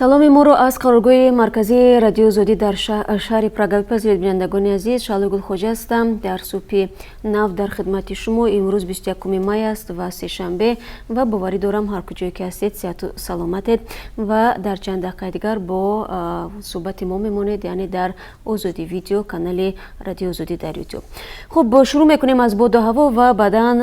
саломи моро аз қароргоҳи марказии радиои озодӣ дар шаҳри Прага бипазиред. бинандагони азиз, Шаҳлои Гулхоҷа ҳастам. Дар субҳи нав дар хидмати шумо. Имрӯз 21 май аст ва сешанбе ва боварӣ дорам ҳар куҷое ки ҳастед сеҳату саломатед ва дар чанд дақиқаи дигар бо суҳбати мо мемонед, яъне дар Озодӣ видео, канали радиои озодӣ дар YouTube. Хуб, шурӯъ мекунем аз боду ҳаво ва баъдан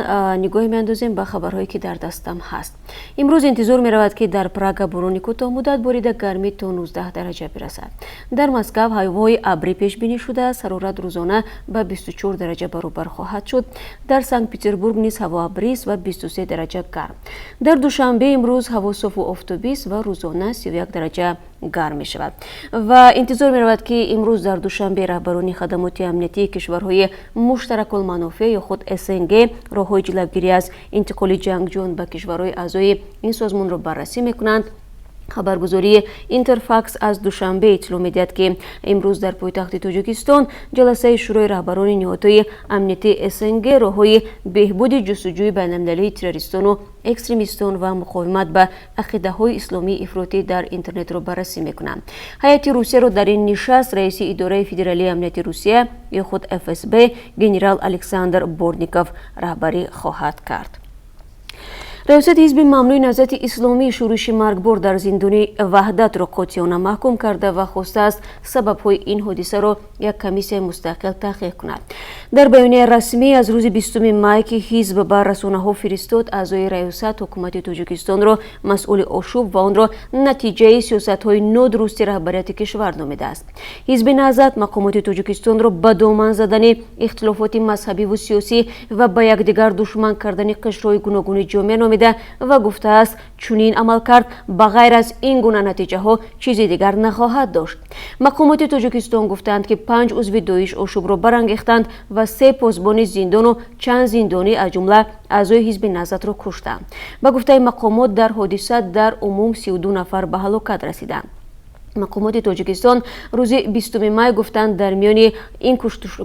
нигоҳе меандозем ба хабарҳое ки дар дастам ҳаст. Имрӯз интизор меравад ки дар Прага борони кӯтоҳмуддат борида гармӣ то 19 дараҷа бирасад. Дар Москав ҳавои абрӣ пешбинӣ шудааст. Ҳарорат рӯзона ба 24 дараҷа баробар хоҳад шуд. Дар Санкт-Петербург низ ҳаво абрист ва 23 дараҷа гарм. Дар Душанбе имрӯз ҳаво софу офтобист ва рӯзона 31 дараҷа гарм мешавад. Ва интизор меравад ки имрӯз дар Душанбе раҳбарони хадамоти амниятии кишварҳои муштаракулманофеъ ё худ СНГ роҳҳои ҷилавгирӣ аз интиқоли ҷангҷӯён ба кишварҳои аъзои ин созмонро баррасӣ мекунанд. Хабаргузории Интерфакс аз Душанбе иттилоъ медиҳад ки имрӯз дар пойтахти Тоҷикистон ҷаласаи шӯрои раҳбарони ниҳодҳои амнияти СНГ роҳҳои беҳбуди ҷустуҷӯи байналмилалии террористону экстремистон ва муқовимат ба ақидаҳои исломии ифротӣ дар интернетро баррасӣ мекунанд. ҳайати Русияро дар ин нишаст раиси идораи федералии амнияти Русия ё худ ФСБ генерал Александр Бортников раҳбарӣ хоҳад кард. раёсати ҳизби мамнӯи наҳзати исломӣ шӯриши маргбор дар зиндони ваҳдатро қотиёна маҳкум карда ва хостааст сабабҳои ин ҳодисаро як комиссияи мустақил таҳқиқ кунад. дар баёнияи расмӣ аз рӯзи 20 май ки ҳизб ба расонаҳо фиристод, аъзои раёсат ҳукумати Тоҷикистонро масъули ошӯб ва онро натиҷаи сиёсатҳои нодурусти раҳбарияти кишвар номидааст. ҳизби наҳзат мақомоти Тоҷикистонро ба доман задани ихтилофоти мазҳабиву сиёсӣ ва ба якдигар душман кардани қишрҳои гуногуни ҷомеа номида ва гуфтааст чунин амал кард ба ғайр аз ин гуна натиҷаҳо чизи дигар нахоҳад дошт. мақомоти Тоҷикистон гуфтанд ки 5 узви Доиш ошӯбро барангехтанд ва 3 позбони зиндону чанд зиндонӣ аз ҷумла аъзои ҳизби наҳзатро куштанд. ба гуфтаи мақомот дар ҳодиса дар умум 32 нафар ба ҳалокат расиданд. мақомоти Тоҷикистон рӯзи 20 май гуфтанд дар миёни ин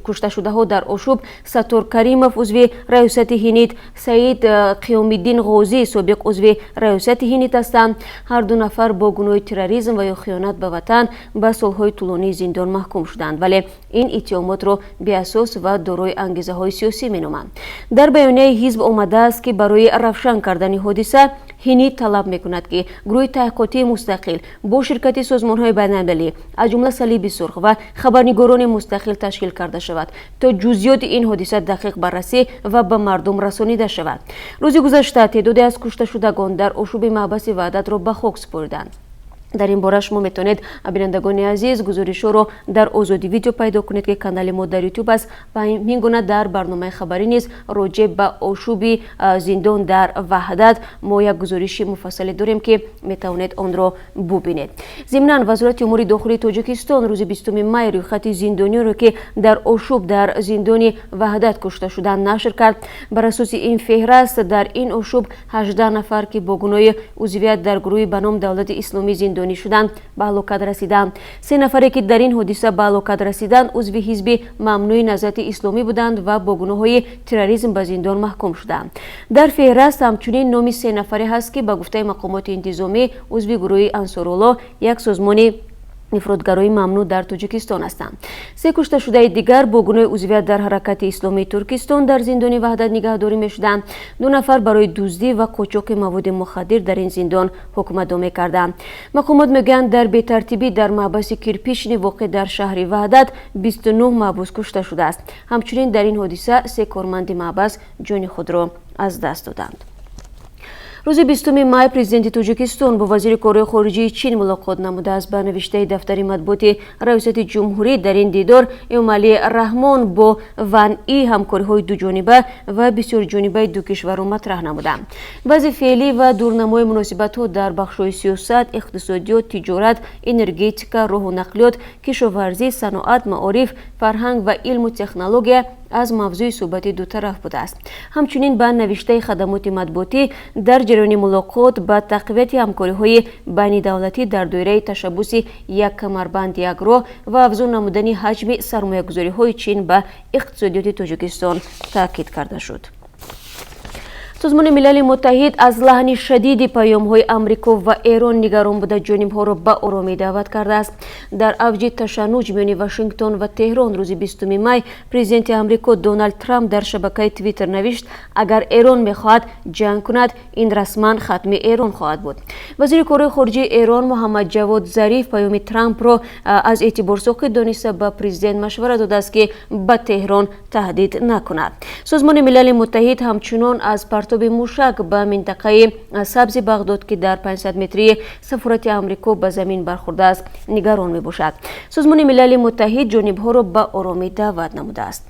кушташудаҳо дар ошӯб Саттор Каримов узви раёсати ҳинит, Саид Қиёмиддин Ғозӣ собиқ узви раёсати ҳинит ҳастанд. ҳар ду нафар бо гуноҳи терроризм ва ё хиёнат ба ватан ба солҳои тӯлонии зиндон маҳкум шуданд, вале ин иттиҳомотро беасос ва дорои ангезаҳои сиёсӣ меноманд. дар баёнияи ҳизб омадааст ки барои равшан кардани ҳодиса ҳинит талаб мекунад ки гурӯҳи таҳқиқотии мустақил бо ширкати созмонҳои байналмилалӣ аз ҷумла Салиби Сурх ва хабарнигорони мустақил ташкил карда шавад то ҷузъиёти ин ҳодиса дақиқ баррасӣ ва ба мардум расонида шавад. рӯзи гузашта теъдоде аз кушташудагон дар ошӯби маҳбаси Ваҳдатро ба хок супориданд. дар ин бора шумо метавонед бинандагони азиз гузоришҳоро дар Озодӣ видео пайдо кунед ки канали мо дар YouTube аст ва ин гуна дар барномаи хабарӣ низ роҷеъ ба ошӯби зиндон дар Ваҳдат мо як гузориши муфассале дорем ки метавонед онро бубинед. зимнан вазорати умури дохилии Тоҷикистон рӯзи 20 май рӯйхати зиндониёнро ки дар ошӯб дар зиндони Ваҳдат кушта шуданд нашр кард. бар асоси ин феҳраст дар ин ошӯб 18 нафар ки бо гуноҳи узвият дар гурӯҳи ба ном Давлати Исломӣ зиндонӣ шуданд ба ҳалокат расиданд. 3 нафаре ки дар ин ҳодиса ба ҳалокат расиданд узви ҳизби мамнӯи наҳзати исломӣ буданд ва бо гуноҳҳои терроризм ба зиндон маҳкум шуданд. дар феҳраст ҳамчунин номи 3 нафаре ҳаст ки ба гуфтаи мақомоти интизомӣ узви гурӯҳи Ансоруллоҳ, як созмони ифротгарои мамнӯъ дар Тоҷикистон ҳастанд. 3 кушташудаи дигар бо гуноҳи узвият дар ҳаракати Исломии Туркистон дар зиндони Ваҳдат нигаҳдорӣ мешуданд. 2 нафар барои дуздӣ ва қочоқи маводи мухаддир дар ин зиндон ҳукуматдор мекарданд. мақомот мегӯянд дар бетартибӣ дар маҳбаси Кирпични воқеъ дар шаҳри Ваҳдат 29 маҳбус кушта шудааст. ҳамчунин дар ин ҳодиса 3 корманди маҳбас ҷони худро аз даст доданд. рӯзи 20 май президенти Тоҷикистон бо вазири корҳои хориҷии Чин мулоқот намудааст. ба навиштаи дафтари матбуоти раёсати ҷумҳурӣ дар ин дидор Эмомалӣ Раҳмон бо ванъи ҳамкориҳои дуҷониба ва бисёрҷонибаи ду кишварро матраҳ намуданд. вазъи феълӣ ва дурнамои муносибатҳо дар бахшҳои сиёсат, иқтисодиёт, тиҷорат, энергетика, роҳу нақлиёт, кишоварзӣ, саноат, маориф, фарҳанг ва илму технология аз мавзӯи суҳбати дутараф будааст. ҳамчунин ба навиштаи хадамоти матбуотӣ дар ҷараёни мулоқот ба тақвияти ҳамкориҳои байнидавлатӣ дар доираи ташаббуси як камарбанд як роҳ ва афзун намудани ҳаҷми сармоягузориҳои Чин ба иқтисодиёти Тоҷикистон таъкид карда шуд. سازمان ملل متحد از لحن شدید پیام‌های آمریکا و ایران نگران بوده جانب‌ها را به آرامی دعوت کرده است. در اوج تشنج میان واشنگتن و تهران روز 20 می پرزیدنت آمریکا دونالد ترامپ در شبکه توییتر نوشت اگر ایران می‌خواهد جنگ کند این رسما ختم ایران خواهد بود. وزیر کار خارجه ایران محمد جواد ظریف پیام ترامپ را از اعتبار ساخت دانسته به پرزیدنت مشورت داده است که به تهران تهدید نکند. سازمان ملل متحد همچنان از پرتاب موشک به منطقه سبز بغداد که در 500 متری سفارت آمریکا به زمین برخورده است نگران میباشد. سازمان ملل متحد جانب‌ها را به آرامی دعوت نموده است.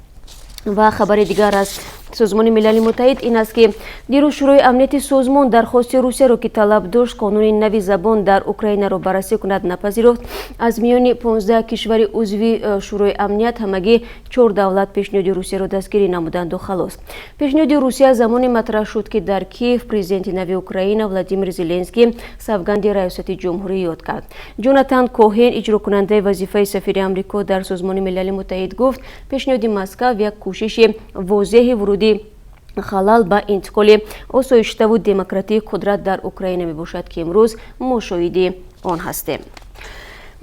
و خبر دیگر از سازمان ملل متحد این است که دیروز شورای امنیت سازمان درخواست روسیه را که طلب داشت قانون نوی زبان در اوکراین را بررسی کند نپذیرفت. از میان 15 کشور عضو شورای امنیت همگی 4 دولت پیشنهاد روسیه را دستگیری نمودند و خلاص. پیشنهاد روسیه زمانی مطرح شد که در کیف پرزیدنت نوی اوکراین ولادیمیر زلنسکی سوگند ریاست جمهوری یاد کرد. جوناتان کوهن اجرا کننده وظیفه سفیر آمریکا در سازمان ملل متحد گفت پیشنهاد مسکو یک کوشش واضح ورودی خلال به انتقال آسایشته و دموکراتیک قدرت در اوکراین می باشد که امروز ما شاهد آن هستیم.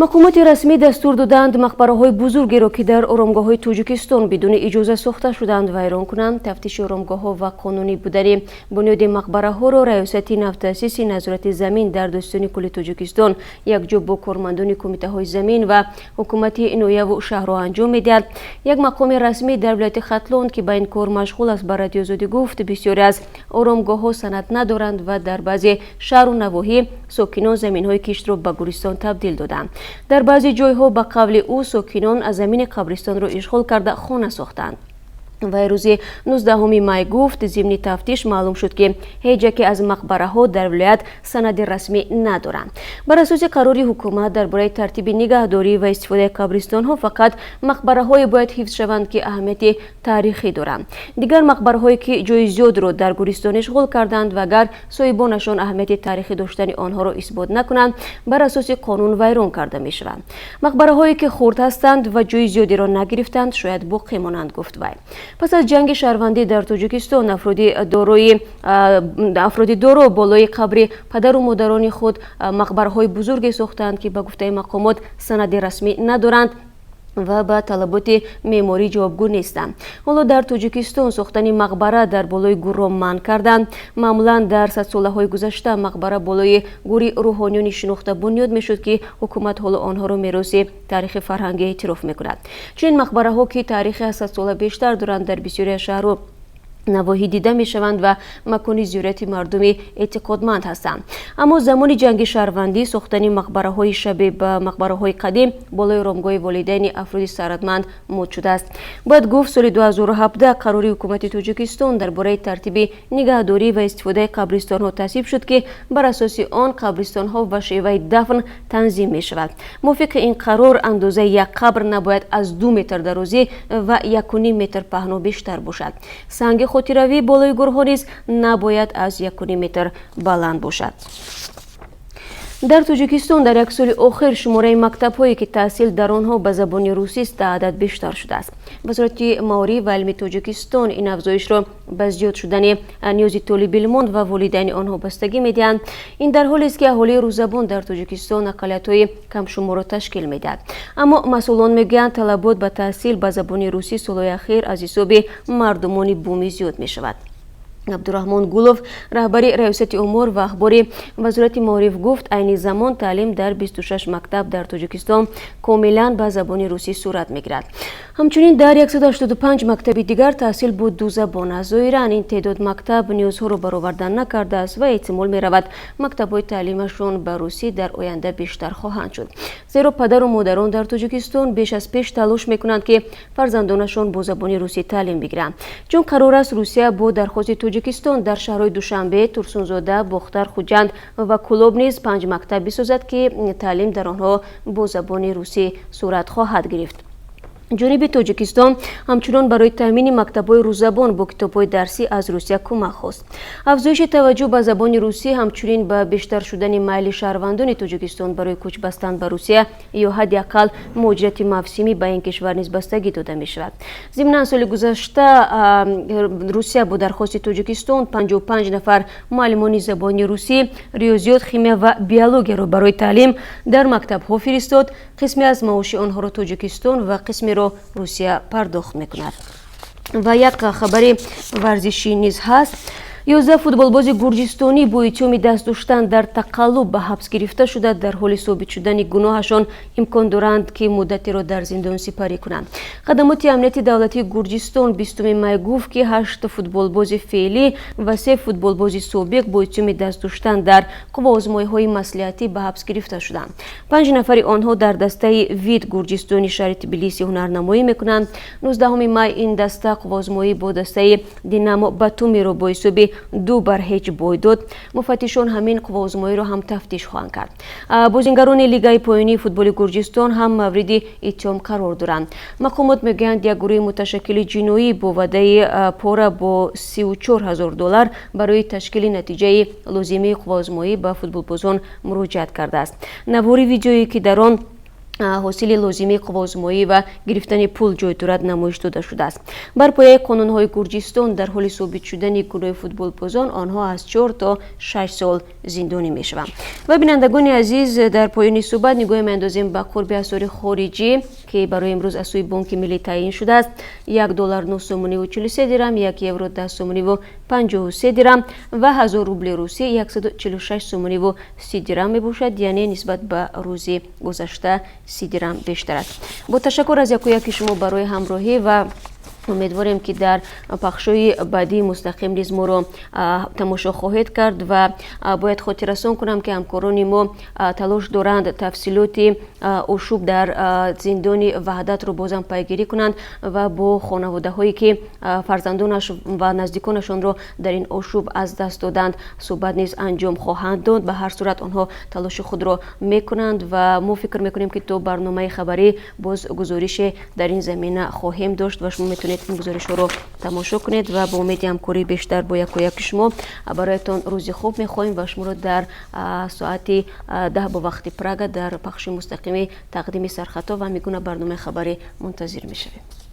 مقامات رسمی دستور دادند مقبره‌های بزرگی را که در آرامگاه‌های تاجیکستان بدون اجازه ساخته شدند ویران کنند. تفتیش آرامگاه‌ها و قانونی بودن بنیاد مقبره‌ها را ریاست نوتأسیس نظارت زمین در داستان کل تاجیکستان یکجا با کارمندان کمیته‌های زمین و حکومت نویه و شهر انجام می‌دهد. یک مقام رسمی در ولایت ختلان که با این کار مشغول است به رادیو آزادی گفت بسیاری از آرامگاه‌ها سند ندارند و در بعضی شهر و نواحی ساکنان زمین‌های کشت را به گورستان تبدیل دادند. در بعضی جایها به قول او ساکنان از زمین قبرستان را اشغال کرده خانه ساختند. و روز 19 می گفت ضمن تفتیش معلوم شد که هیچ یک از مقبره ها در ولایت سند رسمی ندارند. بر اساس قرار حکومت درباره ترتیب نگهداری و استفاده قبرستان ها فقط مقبره های باید حفظ شوند که اهمیت تاریخی دارند. دیگر مقبره هایی که جای زیاد را در گورستان اشغال کردند و اگر صاحبانشان اهمیت تاریخی داشتن آنها را اثبات نکنند بر اساس قانون ویران کرده می شوند. مقبره هایی که خرد هستند و جای زیادی را نگرفتند شاید باقی مانند گفت وی. پس از جنگ شهروندی در تاجیکستان افرادی دارو بالای قبر پدر و مادران خود مقبرهای بزرگی ساختند که به گفته مقامات سند رسمی ندارند و به طلبات معماری جوابگو نیستند. حالا در تاجیکستان ساختن مقبره در بالای گور را منع کردند. معمولا در 100 سالهای گذشته مقبره بالای گوری روحانیون شناخته بنیاد میشد که حکومت حالا آنها را میراث تاریخ فرهنگی اعتراف میکند. چنین مقبره ها که تاریخ 100 ساله بیشتر دارند در بسیاری شهرها نواحی دیده می شوند و مکان زیارت مردمی اعتقادمند هستند. اما زمان جنگ شهروندی ساختن مقبره های شبیه به مقبره های قدیم بالای آرامگاه والدین افراد ثروتمند مد شده است. باید گفت سال 2017 قرار حکومت تاجیکستان درباره ترتیب نگهداری و استفاده قبرستان ها تصویب شد که بر اساس آن قبرستان ها و شیوه دفن تنظیم می شود. موافق این قرار اندازه یک قبر نباید از 2 متر درازی و 1.5 متر پهنا بیشتر باشد. سنگ خاطروی بالای گورها نیز نباید از 1.5 متر بلند باشد. در تاجیکستان در یک سال آخر شماره مکتب‌هایی که تحصیل در آنها به زبان روسی است عدد بیشتر شده است. وزارت مالی و علم تاجیکستان این افزایش را به زیاد شدن نیاز طالب علمان و والدین آنها بستگی می‌دهند. این در حالی است که اهالی روزبان در تاجیکستان اقلیت‌های کم شمار را تشکیل می‌دهد. اما مسئولان میگویند طلبات به تحصیل به زبان روسی سال‌های اخیر از حساب مردمان بومی زیاد می‌شود. عبدالرحمن گولوف رهبر ریاست امور و اخبار وزارت معارف گفت عین زمان تعلیم در 26 مکتب در تاجیکستان کاملا به زبان روسی صورت میگیرد. همچنین در 185 مکتب دیگر تحصیل با 2 زبان است. ظاهرا این تعداد مکتب نیازها را برآورده نکرده است و احتمال میرود مکتب‌های تعلیمشان به روسی در آینده بیشتر خواهند شد. زیرا پدر و مادران در تاجیکستان بیش از پیش تلاش میکنند که فرزندانشان با زبان روسی تعلیم بگیرند. چون قرار است روسیه با درخواست تاجیکستان در شهرهای دوشنبه، ترسونزاده، باختر، خوجند و کلوب نیز 5 مکتب بسازد که تعلیم در آنها با زبان روسی صورت خواهد گرفت. ҷониби тоҷикистон ҳамчунон барои таъмини мактабҳои рӯззабон бо китобҳои дарсӣ аз русия кӯмак хост. афзоиши таваҷҷӯҳ ба забони русӣ ҳамчунин ба бештар шудани майли шаҳрвандони тоҷикистон барои кӯч бастан ба русия ё ҳадди аққал муҳоҷирати мавсимӣ ба ин кишвар низ бастагӣ дода мешавад. зимнан соли гузашта русия бо дархости тоҷикистон 55 нафар муаллимони забони русӣ, риёзиёт, химия ва биологияро барои таълим дар мактабҳо фиристод. қисме аз маоши онҳоро тоҷикистон ва қисмеро русия пардохт мекунад. ва як хабари варзишӣ низ ҳаст. 11 футболбози гурҷистонӣ бо иттиҳоми даст доштан дар тақаллуб ба ҳабс гирифта шуда дар ҳоли собит шудани гуноҳашон имкон доранд ки муддатеро дар зиндон сипарӣ кунанд. хадамоти амнияти давлатии гурҷистон 20 май гуфт ки 8 футболбози феълӣ ва 3 футболбози собиқ бо иттиҳоми даст доштан дар қуввоозмоиҳои маслиҳатӣ ба ҳабс гирифта шуданд. 5 нафари онҳо дар дастаи ВИД гурҷистони шаҳри Тбилиси ҳунарнамоӣ мекунанд. 19 май ин даста қуввоозмоӣ бо дастаи Динамо Батумиро бо ҳисоби 2-0 бой дод. муфаттишон ҳамин қуввоозмоиро ҳам тафтиш хоҳанд кард. бозингарони лигаи поёнии футболи гурҷистон ҳам мавриди иттиҳом қарор доранд. мақомот мегӯянд як гурӯҳи муташаккили ҷиноӣ бо ваъдаи пора бо $34,000 барои ташкили натиҷаи лозимаи қуввоозмоӣ ба футболбозон муроҷиат кардааст. навори видеое ки дар он ҳосили лозимаи қуввоозмоӣ ва гирифтани пул ҷой дорад намоиш дода шудааст. бар пояи қонунҳои гурҷистон дар ҳоли собит шудани гуноҳи футболбозон онҳо аз 4 то 6 сол зиндонӣ мешаванд. ва бинандагони азиз, дар поёни суҳбат нигоҳе меандозем ба қурби асъори хориҷӣ ки барои имрӯз аз сӯи Бонки Миллӣ таъин шудааст. $1 9 сомониву 43 дирам, €1 10 сомониву 53 дирам ва 1000 рубли русӣ 146 сомониву 30 дирам мебошад, яъне нисбат ба рӯзи гузашта 30 дирам бештар аст. бо ташаккур аз якояки шумо барои ҳамроҳӣ ва умедворем ки дар пахшҳои баъдии мустақим низ моро тамошо хоҳед кард ва бояд хотиррасон кунам ки ҳамкорони мо талош доранд тафсилоти ошӯб дар зиндони ваҳдатро бозам пайгирӣ кунанд ва бо хонаводаҳое ки фарзандонаш ва наздиконашонро дар ин ошӯб аз даст доданд суҳбат низ анҷом хоҳанд дод. ба ҳар сурат онҳо талоши худро мекунанд ва мо фикр мекунем ки то барномаи хабарӣ боз гузорише дар ин замина хоҳем дошт ва шумо метавонед ин гузоришҳоро тамошо кунед ва бо умеди ҳамкорӣ бештар бо якояки шумо бароятон рӯзи хуб мехоҳем ва шуморо дар соати 10 бо вақти Прага дар пахши мустақими тақдими Сархато ва ҳамин гуна барномаи хабарӣ мунтазир мешавем.